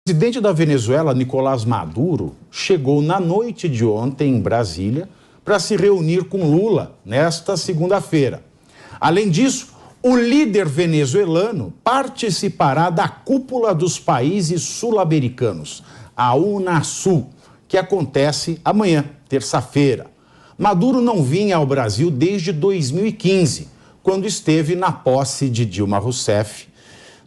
O presidente da Venezuela, Nicolás Maduro, chegou na noite de ontem em Brasília para se reunir com Lula nesta segunda-feira. Além disso, o líder venezuelano participará da cúpula dos países sul-americanos, a Unasul, que acontece amanhã, terça-feira. Maduro não vinha ao Brasil desde 2015, quando esteve na posse de Dilma Rousseff.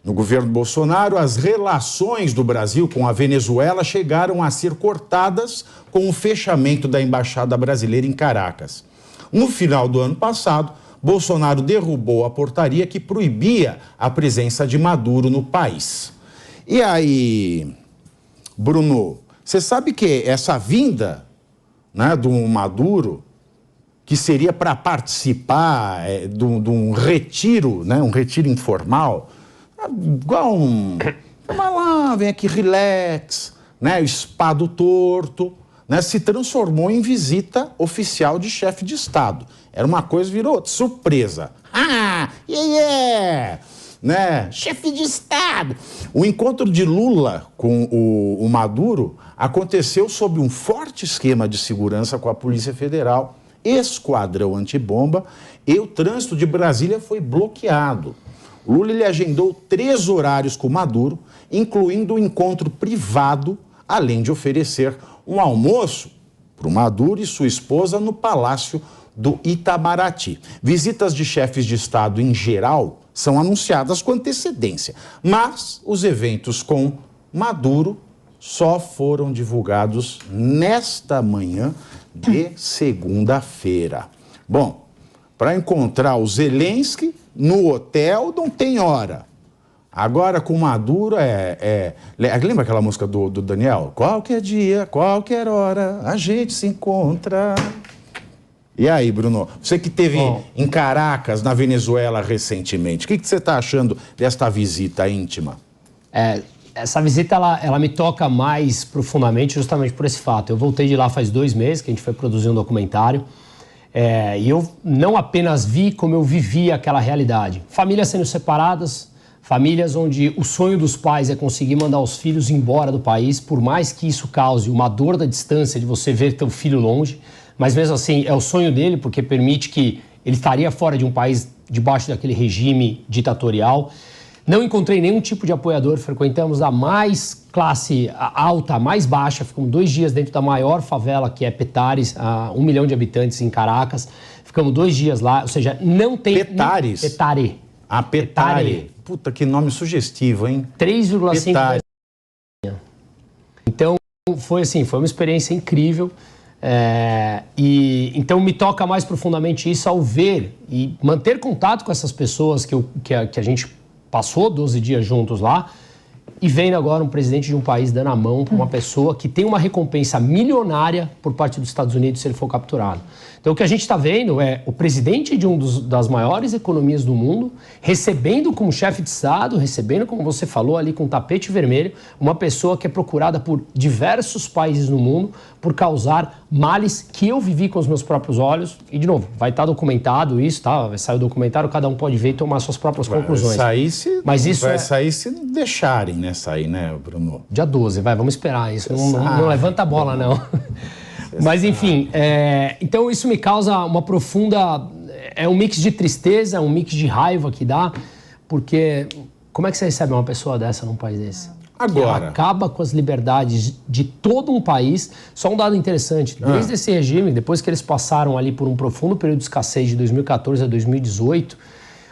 No governo Bolsonaro, as relações do Brasil com a Venezuela chegaram a ser cortadas com o fechamento da embaixada brasileira em Caracas. No final do ano passado, Bolsonaro derrubou a portaria que proibia a presença de Maduro no país. E aí, Bruno, você sabe que essa vinda, né, do Maduro, que seria para participar de um retiro, né, um retiro informal, igual vai lá, vem aqui, relax, né, o espado torto, né, se transformou em visita oficial de chefe de Estado. Era uma coisa, virou surpresa. Né, chefe de Estado. O encontro de Lula com o Maduro aconteceu sob um forte esquema de segurança com a Polícia Federal, esquadrão antibomba, e o trânsito de Brasília foi bloqueado. Lula ele agendou 3 horários com Maduro, incluindo um encontro privado, além de oferecer um almoço para o Maduro e sua esposa no Palácio do Itamaraty. Visitas de chefes de Estado em geral são anunciadas com antecedência, mas os eventos com Maduro só foram divulgados nesta manhã de segunda-feira. Bom, para encontrar o Zelensky no hotel não tem hora. Agora com Maduro lembra aquela música do Daniel? Qualquer dia, qualquer hora, a gente se encontra. E aí, Bruno? Você que esteve em Caracas, na Venezuela, recentemente, o que você está achando desta visita íntima? Essa visita, ela me toca mais profundamente justamente por esse fato. Eu voltei de lá faz 2 meses, que a gente foi produzir um documentário. E eu não apenas vi, como eu vivi aquela realidade. Famílias sendo separadas, famílias onde o sonho dos pais é conseguir mandar os filhos embora do país, por mais que isso cause uma dor da distância de você ver teu filho longe, mas mesmo assim é o sonho dele, porque permite que ele estaria fora de um país debaixo daquele regime ditatorial. Não encontrei nenhum tipo de apoiador, frequentamos a mais classe alta, a mais baixa, ficamos 2 dias dentro da maior favela, que é Petare, a 1 milhão de habitantes em Caracas, ficamos 2 dias lá, ou seja, não tem... Petare? Petare. Petare. Puta, que nome sugestivo, hein? 3,5... Então, foi assim, foi uma experiência incrível, então me toca mais profundamente isso ao ver e manter contato com essas pessoas que a gente passou 12 dias juntos lá, e vem agora um presidente de um país dando a mão para uma pessoa que tem uma recompensa milionária por parte dos Estados Unidos se ele for capturado. Então o que a gente está vendo é o presidente de das maiores economias do mundo recebendo como chefe de Estado, recebendo, como você falou ali, com tapete vermelho, uma pessoa que é procurada por diversos países no mundo por causar males que eu vivi com os meus próprios olhos. E, de novo, vai estar documentado isso, tá? Vai sair o documentário, cada um pode ver e tomar suas próprias conclusões. Vai sair se deixarem, né? Sair, né, Bruno? Dia 12, vamos esperar isso. Não levanta a bola, não. Mas, enfim, então isso me causa uma profunda... É um mix de tristeza, um mix de raiva que dá, porque como é que você recebe uma pessoa dessa num país desse? Agora... Que acaba com as liberdades de todo um país. Só um dado interessante, desde esse regime, depois que eles passaram ali por um profundo período de escassez de 2014 a 2018,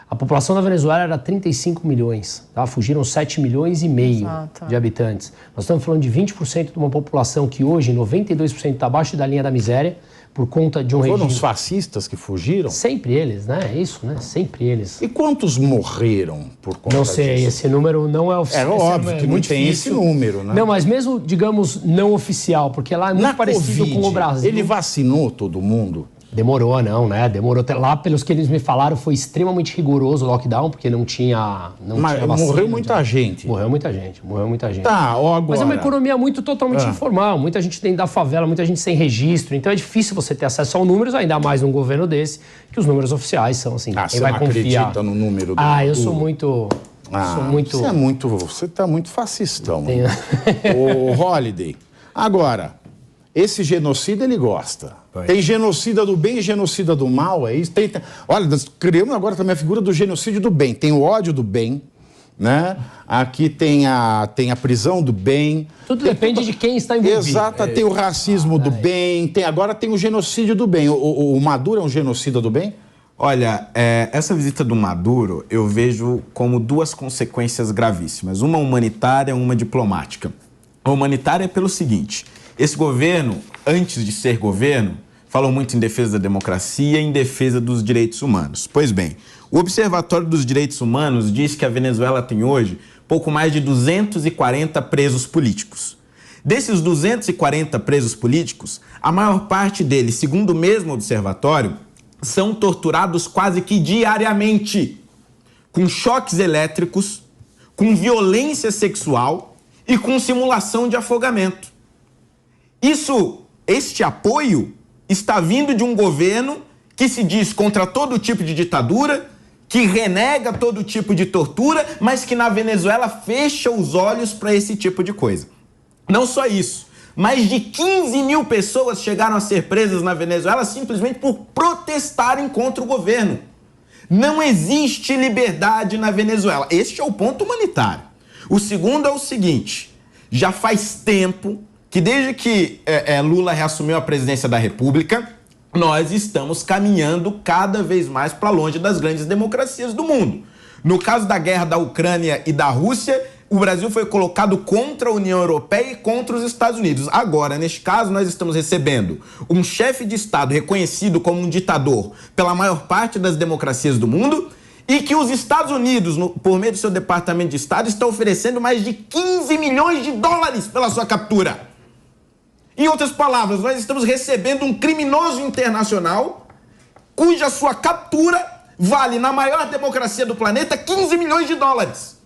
a população da Venezuela era 35 milhões, tá? Fugiram 7,5 milhões de habitantes. Nós estamos falando de 20% de uma população que hoje, 92% está abaixo da linha da miséria, por conta de um regime... Foram os fascistas que fugiram? Sempre eles, né? É isso, né? Sempre eles. E quantos morreram por conta disso? Não sei, esse número não é oficial. É óbvio que não tem esse número, né? Não, mas mesmo, digamos, não oficial, porque lá é muito parecido com o Brasil. Ele vacinou todo mundo? Demorou, não, né? Demorou. Lá, pelos que eles me falaram, foi extremamente rigoroso o lockdown, porque não tinha vacina. Morreu muita gente. Morreu muita gente. Tá, agora... Mas é uma economia totalmente informal. Muita gente dentro da favela, muita gente sem registro. Então é difícil você ter acesso aos números, ainda mais num governo desse, que os números oficiais são assim. Quem vai confiar? Acredita no número do... Eu sou muito... Você está muito fascistão. O Holliday. Agora, esse genocida ele gosta. Tem genocida do bem e genocida do mal, é isso? Olha, nós criamos agora também a figura do genocídio do bem. Tem o ódio do bem, né? Aqui tem a prisão do bem. Tudo depende de quem está envolvido. Exato, tem o racismo do bem, agora tem o genocídio do bem. O Maduro é um genocida do bem? Olha, essa visita do Maduro eu vejo como duas consequências gravíssimas. Uma humanitária e uma diplomática. A humanitária é pelo seguinte: esse governo, antes de ser governo, falou muito em defesa da democracia e em defesa dos direitos humanos. Pois bem, o Observatório dos Direitos Humanos diz que a Venezuela tem hoje pouco mais de 240 presos políticos. Desses 240 presos políticos, a maior parte deles, segundo o mesmo observatório, são torturados quase que diariamente, com choques elétricos, com violência sexual e com simulação de afogamento. Este apoio está vindo de um governo que se diz contra todo tipo de ditadura, que renega todo tipo de tortura, mas que na Venezuela fecha os olhos para esse tipo de coisa. Não só isso, mais de 15 mil pessoas chegaram a ser presas na Venezuela simplesmente por protestarem contra o governo. Não existe liberdade na Venezuela. Este é o ponto humanitário. O segundo é o seguinte: já faz tempo que desde que Lula reassumiu a presidência da República, nós estamos caminhando cada vez mais para longe das grandes democracias do mundo. No caso da guerra da Ucrânia e da Rússia, o Brasil foi colocado contra a União Europeia e contra os Estados Unidos. Agora, neste caso, nós estamos recebendo um chefe de Estado reconhecido como um ditador pela maior parte das democracias do mundo e que os Estados Unidos, por meio do seu Departamento de Estado, está oferecendo mais de 15 milhões de dólares pela sua captura. Em outras palavras, nós estamos recebendo um criminoso internacional cuja sua captura vale, na maior democracia do planeta, 15 milhões de dólares.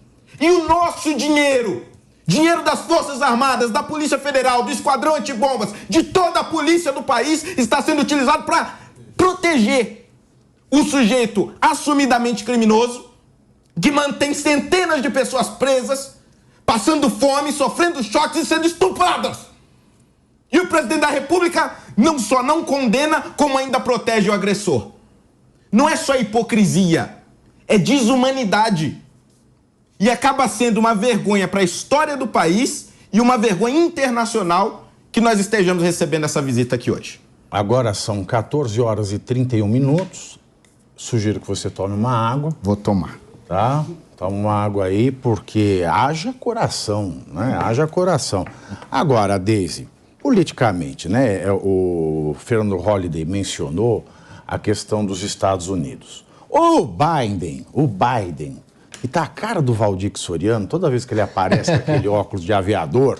E o nosso dinheiro, dinheiro das Forças Armadas, da Polícia Federal, do Esquadrão Antibombas, de toda a polícia do país, está sendo utilizado para proteger o sujeito assumidamente criminoso, que mantém centenas de pessoas presas, passando fome, sofrendo choques e sendo estupradas. E o presidente da República não só não condena, como ainda protege o agressor. Não é só hipocrisia, é desumanidade. E acaba sendo uma vergonha para a história do país e uma vergonha internacional que nós estejamos recebendo essa visita aqui hoje. Agora são 14 horas e 31 minutos. Sugiro que você tome uma água. Vou tomar. Tá? Toma uma água aí, porque haja coração, né? Haja coração. Agora, Deise, politicamente, né? O Fernando Holliday mencionou a questão dos Estados Unidos. O Biden, que tá a cara do Valdir Soriano, toda vez que ele aparece com aquele óculos de aviador,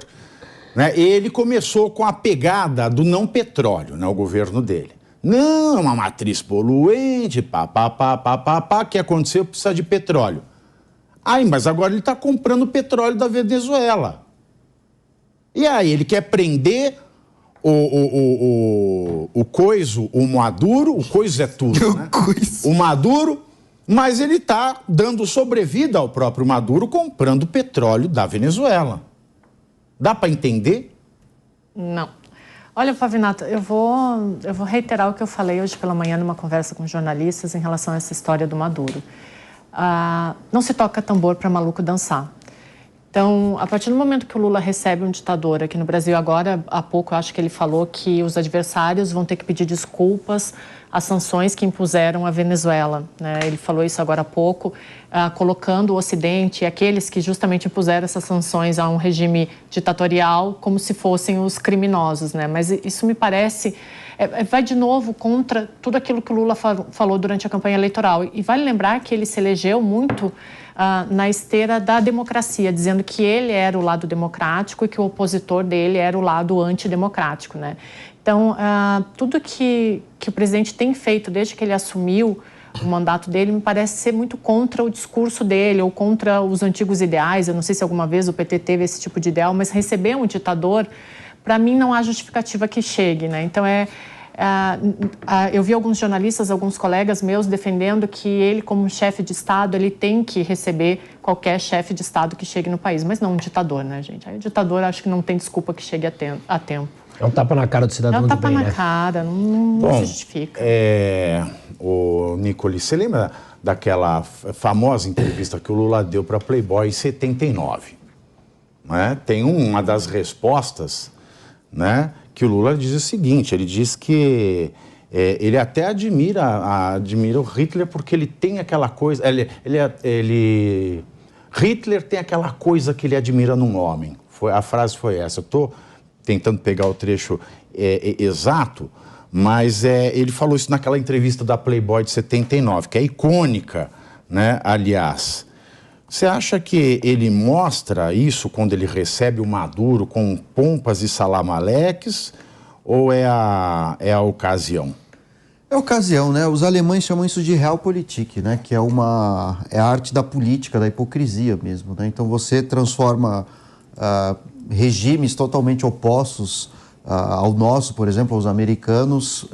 né? Ele começou com a pegada do não petróleo, né? O governo dele. Não, é uma matriz poluente, que aconteceu, precisa de petróleo. Mas agora ele está comprando petróleo da Venezuela. E aí, ele quer prender o Maduro, o coiso é tudo, né? O Maduro, mas ele está dando sobrevida ao próprio Maduro comprando petróleo da Venezuela. Dá para entender? Não. Olha, Pavinato, eu vou reiterar o que eu falei hoje pela manhã numa conversa com jornalistas em relação a essa história do Maduro. Não se toca tambor para maluco dançar. Então, a partir do momento que o Lula recebe um ditador aqui no Brasil, agora, há pouco, eu acho que ele falou que os adversários vão ter que pedir desculpas às sanções que impuseram à Venezuela, né? Ele falou isso agora há pouco, colocando o Ocidente e aqueles que justamente impuseram essas sanções a um regime ditatorial como se fossem os criminosos, né? Mas isso me parece... vai de novo contra tudo aquilo que o Lula falou durante a campanha eleitoral. E vale lembrar que ele se elegeu muito na esteira da democracia, dizendo que ele era o lado democrático e que o opositor dele era o lado antidemocrático, né? Então, tudo que o presidente tem feito desde que ele assumiu o mandato dele me parece ser muito contra o discurso dele ou contra os antigos ideais. Eu não sei se alguma vez o PT teve esse tipo de ideal, mas receber um ditador, para mim, não há justificativa que chegue, né? Então, Eu vi alguns jornalistas, alguns colegas meus defendendo que ele, como chefe de Estado, ele tem que receber qualquer chefe de Estado que chegue no país, mas não um ditador, né, gente? Aí o ditador acho que não tem desculpa que chegue a tempo. É um tapa na cara do cidadão. É um tapa na cara, não se justifica. O Nicoli, você lembra daquela famosa entrevista que o Lula deu para Playboy em 79? Né? Tem uma das respostas, né, que o Lula diz o seguinte, ele diz que ele até admira o Hitler porque ele tem aquela coisa, Hitler tem aquela coisa que ele admira num homem. A frase foi essa. Eu estou tentando pegar o trecho exato, mas ele falou isso naquela entrevista da Playboy de 79, que é icônica, né, aliás. Você acha que ele mostra isso quando ele recebe o Maduro com pompas e salamaleques ou é a ocasião? É a ocasião, né? Os alemães chamam isso de Realpolitik, né? Que é a arte da política, da hipocrisia mesmo, né? Então você transforma regimes totalmente opostos ao nosso, por exemplo, aos americanos,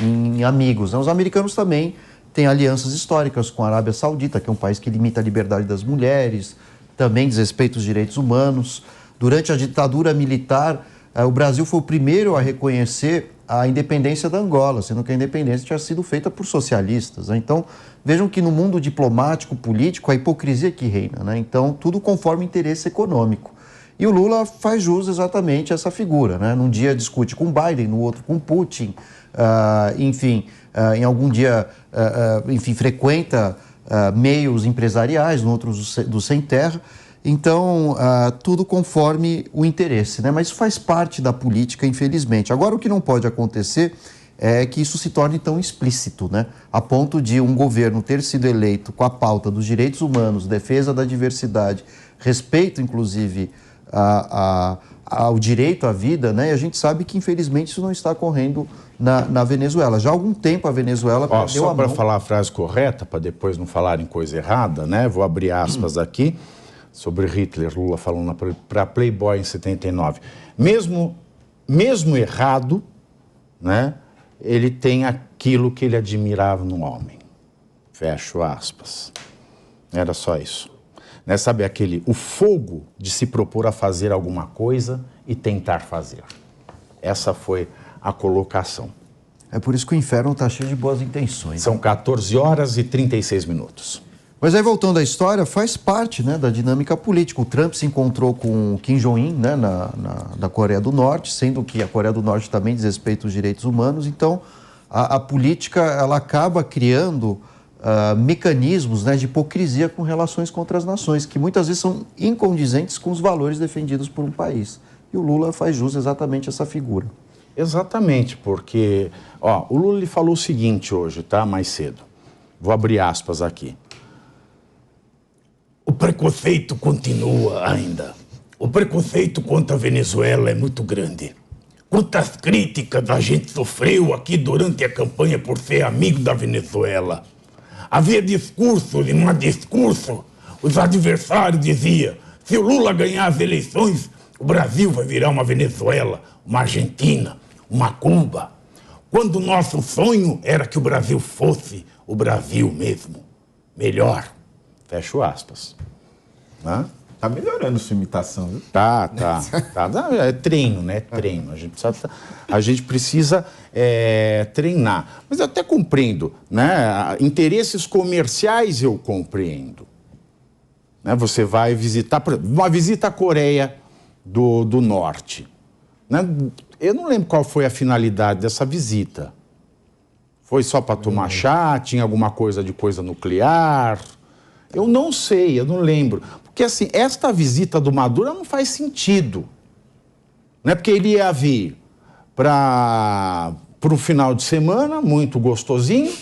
em amigos, né? Os americanos também têm alianças históricas com a Arábia Saudita, que é um país que limita a liberdade das mulheres, também desrespeita os direitos humanos. Durante a ditadura militar, o Brasil foi o primeiro a reconhecer a independência da Angola, sendo que a independência tinha sido feita por socialistas, né? Então, vejam que no mundo diplomático, político, a hipocrisia que reina, né? Então, tudo conforme interesse econômico. E o Lula faz jus exatamente a essa figura, né? Num dia discute com Biden, no outro com Putin, em algum dia, frequenta meios empresariais, no outro do sem terra. Então, tudo conforme o interesse, né? Mas isso faz parte da política, infelizmente. Agora, o que não pode acontecer é que isso se torne tão explícito, né? A ponto de um governo ter sido eleito com a pauta dos direitos humanos, defesa da diversidade, respeito, inclusive, ao direito à vida, né? E a gente sabe que, infelizmente, isso não está ocorrendo na Venezuela. Já há algum tempo a Venezuela perdeu a mão. Só para falar a frase correta, para depois não falarem coisa errada, né? Vou abrir aspas aqui. Sobre Hitler, Lula falando para Playboy em 79. Mesmo errado, né, ele tem aquilo que ele admirava no homem. Fecho aspas. Era só isso. Né, sabe o fogo de se propor a fazer alguma coisa e tentar fazer. Essa foi a colocação. É por isso que o inferno está cheio de boas intenções. São 14 horas e 36 minutos. Mas aí, voltando à história, faz parte, né, da dinâmica política. O Trump se encontrou com o Kim Jong-un, né, da Coreia do Norte, sendo que a Coreia do Norte também desrespeita os direitos humanos. Então, a política ela acaba criando mecanismos, né, de hipocrisia com relações contra as nações, que muitas vezes são incondizentes com os valores defendidos por um país. E o Lula faz jus exatamente a essa figura. Exatamente, porque o Lula lhe falou o seguinte hoje, tá? Mais cedo. Vou abrir aspas aqui. O preconceito continua ainda. O preconceito contra a Venezuela é muito grande. Quantas críticas a gente sofreu aqui durante a campanha por ser amigo da Venezuela. Havia discursos e no discurso os adversários diziam: se o Lula ganhar as eleições, o Brasil vai virar uma Venezuela, uma Argentina, uma Cuba. Quando o nosso sonho era que o Brasil fosse o Brasil mesmo, melhor. Fecho aspas. Né? Tá melhorando sua imitação, viu? Tá. É treino, né? Treino. A gente precisa treinar. Mas eu até compreendo, né? Interesses comerciais eu compreendo. Né? Você vai visitar, por exemplo, uma visita à Coreia do Norte. Né? Eu não lembro qual foi a finalidade dessa visita. Foi só para tomar chá? Tinha alguma coisa de coisa nuclear? Eu não sei, eu não lembro. Porque, assim, esta visita do Maduro não faz sentido. Não é porque ele ia vir para o final de semana, muito gostosinho,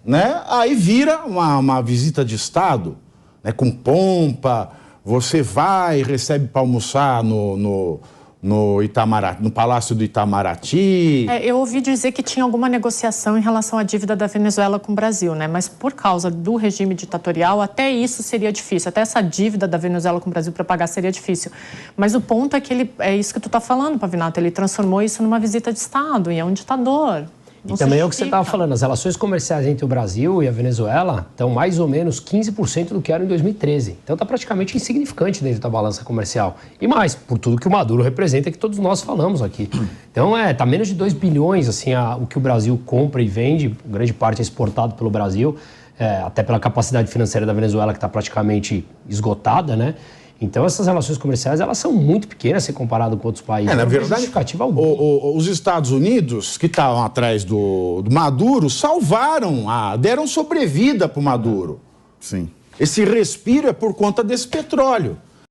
né? Aí vira uma visita de Estado, né? Com pompa, você vai e recebe para almoçar no no Palácio do Itamaraty. Eu ouvi dizer que tinha alguma negociação em relação à dívida da Venezuela com o Brasil, né? Mas por causa do regime ditatorial, até isso seria difícil. Até essa dívida da Venezuela com o Brasil para pagar seria difícil. Mas o ponto é que é isso que tu está falando, Pavinato. Ele transformou isso numa visita de Estado e é um ditador. E também é o que você estava falando, as relações comerciais entre o Brasil e a Venezuela estão mais ou menos 15% do que eram em 2013. Então está praticamente insignificante dentro da balança comercial. E mais, por tudo que o Maduro representa, que todos nós falamos aqui. Então está menos de 2 bilhões assim, o que o Brasil compra e vende, grande parte é exportado pelo Brasil, até pela capacidade financeira da Venezuela que está praticamente esgotada, né? Então, essas relações comerciais, elas são muito pequenas se comparado com outros países. Na verdade, os Estados Unidos, que estavam atrás do Maduro, deram sobrevida para o Maduro. Sim. Esse respiro é por conta desse petróleo.